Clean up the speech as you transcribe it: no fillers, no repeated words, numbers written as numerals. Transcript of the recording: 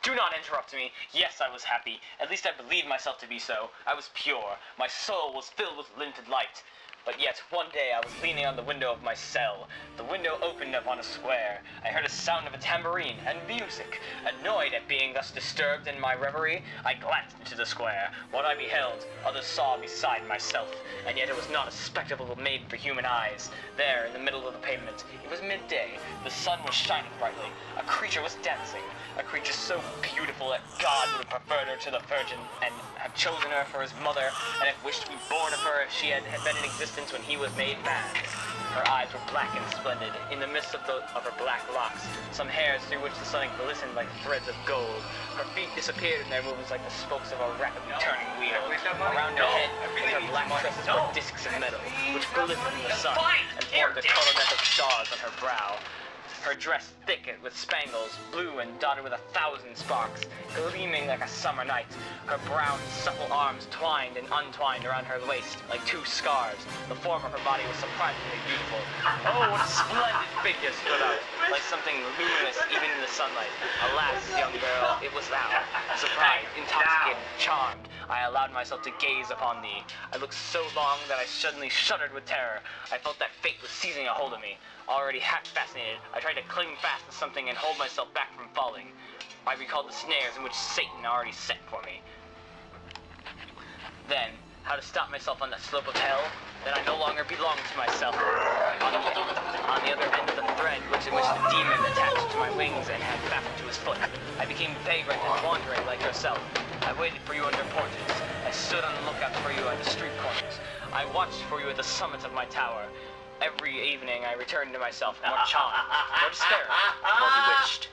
Do not interrupt me. Yes, I was happy. At least I believed myself to be so. I was pure. My soul was filled with limpid light. But yet, one day I was leaning on the window of my cell. The window opened upon a square. I heard a sound of a tambourine and music. Annoyed at being thus disturbed in my reverie, I glanced into the square. What I beheld, others saw beside myself. And yet it was not a spectacle made for human eyes. There, in the middle of the pavement, it was midday. The sun was shining brightly. A creature was dancing. A creature so beautiful that God would have preferred her to the Virgin and have chosen her for his mother, and have wished to be born of her if she had been in existence when he was made man. Her eyes were black and splendid. In the midst of her black locks, some hairs through which the sun glistened like threads of gold. Her feet disappeared in their movements like the spokes of a rapidly turning wheel. Around her head, her black tresses were discs of metal, which glistened in the sun, and formed a coronet of stars on her brow. Her dress thick with spangles, blue and dotted with 1,000 sparks, gleaming like a summer night. Her brown, supple arms twined and untwined around her waist like two scarves. The form of her body was surprisingly beautiful. Oh, what a splendid figure stood out, like something luminous even in the sunlight. Alas, young girl, it was thou. Surprised, intoxicated, charmed, I allowed myself to gaze upon thee. I looked so long that I suddenly shuddered with terror. I felt that fate was seizing a hold of me. Already half fascinated, I tried to cling fast to something and hold myself back from falling. I recalled the snares in which Satan already set for me. Then, how to stop myself on that slope of hell? That I no longer belonged to myself. On the other end of the thread, which the demon attached to my wings and had fastened to his foot, I became vagrant and wandering like yourself. I waited for you under porches. I stood on the lookout for you at the street corners. I watched for you at the summit of my tower. Every evening I returned to myself more charmed, more despairing, more bewitched.